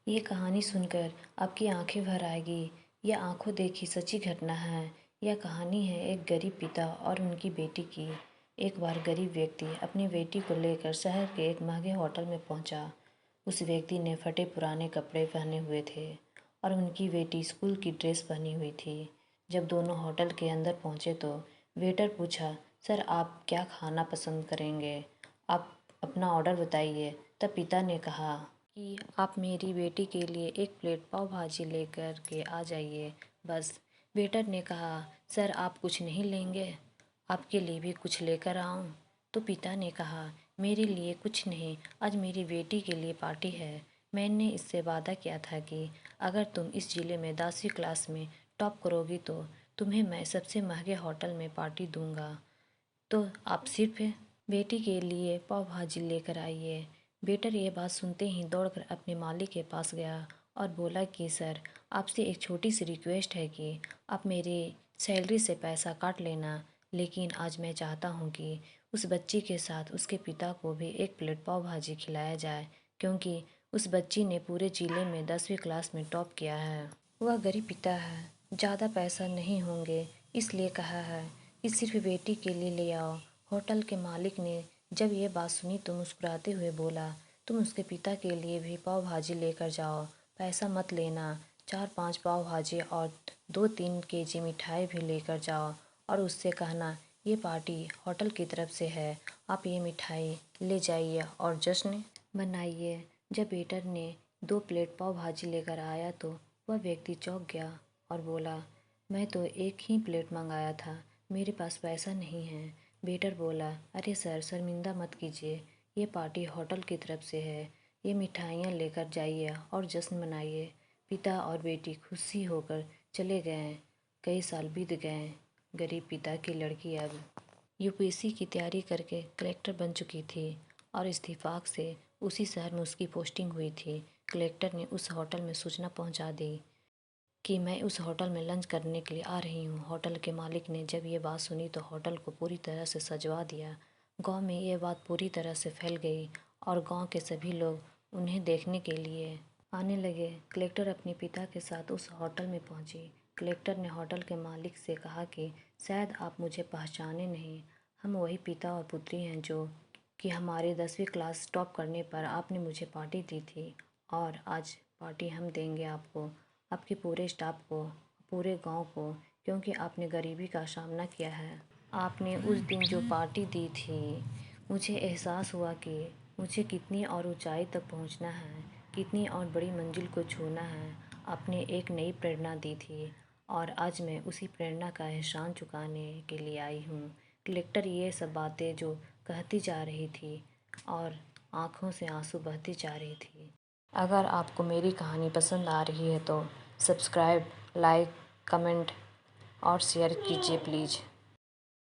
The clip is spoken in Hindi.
ये कहानी सुनकर आपकी आंखें भर आएगी। यह आंखों देखी सच्ची घटना है। यह कहानी है एक गरीब पिता और उनकी बेटी की। एक बार गरीब व्यक्ति अपनी बेटी को लेकर शहर के एक महंगे होटल में पहुंचा। उस व्यक्ति ने फटे पुराने कपड़े पहने हुए थे और उनकी बेटी स्कूल की ड्रेस पहनी हुई थी। जब दोनों होटल के अंदर पहुंचे तो वेटर पूछा, सर आप क्या खाना पसंद करेंगे? आप अपना ऑर्डर बताइए। तब पिता ने कहा कि आप मेरी बेटी के लिए एक प्लेट पाव भाजी लेकर के आ जाइए बस। वेटर ने कहा, सर आप कुछ नहीं लेंगे? आपके लिए भी कुछ लेकर आऊं? तो पिता ने कहा, मेरे लिए कुछ नहीं, आज मेरी बेटी के लिए पार्टी है। मैंने इससे वादा किया था कि अगर तुम इस जिले में 10वीं क्लास में टॉप करोगी तो तुम्हें मैं सबसे महंगे होटल में पार्टी दूंगा। तो आप सिर्फ बेटी के लिए पाव भाजी लेकर आइए। वेटर ये बात सुनते ही दौड़कर अपने मालिक के पास गया और बोला कि सर आपसे एक छोटी सी रिक्वेस्ट है कि आप मेरी सैलरी से पैसा काट लेना, लेकिन आज मैं चाहता हूँ कि उस बच्ची के साथ उसके पिता को भी एक प्लेट पाव भाजी खिलाया जाए, क्योंकि उस बच्ची ने पूरे जिले में 10वीं क्लास में टॉप किया है। वह गरीब पिता है, ज़्यादा पैसा नहीं होंगे, इसलिए कहा है कि सिर्फ बेटी के लिए ले आओ। होटल के मालिक ने जब ये बात सुनी तो मुस्कुराते हुए बोला, तुम उसके पिता के लिए भी पाव भाजी लेकर जाओ, पैसा मत लेना। 4-5 पाव भाजी और 2-3 केजी मिठाई भी लेकर जाओ और उससे कहना ये पार्टी होटल की तरफ से है, आप ये मिठाई ले जाइए और जश्न मनाइए। जब वेटर ने 2 प्लेट पाव भाजी लेकर आया तो वह व्यक्ति चौंक गया और बोला, मैं तो एक ही प्लेट मंगाया था, मेरे पास पैसा नहीं है। वेटर बोला, अरे सर शर्मिंदा मत कीजिए, ये पार्टी होटल की तरफ से है, ये मिठाइयाँ लेकर जाइए और जश्न मनाइए। पिता और बेटी खुशी होकर चले गए। कई साल बीत गए। गरीब पिता की लड़की अब यूपीएससी की तैयारी करके कलेक्टर बन चुकी थी और इत्तेफाक से उसी शहर में उसकी पोस्टिंग हुई थी। कलेक्टर ने उस होटल में सूचना पहुंचा दी कि मैं उस होटल में लंच करने के लिए आ रही हूँ। होटल के मालिक ने जब ये बात सुनी तो होटल को पूरी तरह से सजवा दिया। गांव में ये बात पूरी तरह से फैल गई और गांव के सभी लोग उन्हें देखने के लिए आने लगे। कलेक्टर अपने पिता के साथ उस होटल में पहुंची। कलेक्टर ने होटल के मालिक से कहा कि शायद आप मुझे पहचाने नहीं, हम वही पिता और पुत्री हैं जो कि हमारे 10वीं क्लास टॉप करने पर आपने मुझे पार्टी दी थी, और आज पार्टी हम देंगे आपको, आपके पूरे स्टाफ को, पूरे गांव को, क्योंकि आपने गरीबी का सामना किया है। आपने उस दिन जो पार्टी दी थी, मुझे एहसास हुआ कि मुझे कितनी और ऊंचाई तक पहुंचना है, कितनी और बड़ी मंजिल को छूना है। आपने एक नई प्रेरणा दी थी और आज मैं उसी प्रेरणा का एहसान चुकाने के लिए आई हूँ। कलेक्टर ये सब बातें जो कहती जा रही थी और आँखों से आंसू बहती जा रही थी। अगर आपको मेरी कहानी पसंद आ रही है तो सब्सक्राइब, लाइक, कमेंट और शेयर कीजिए प्लीज़।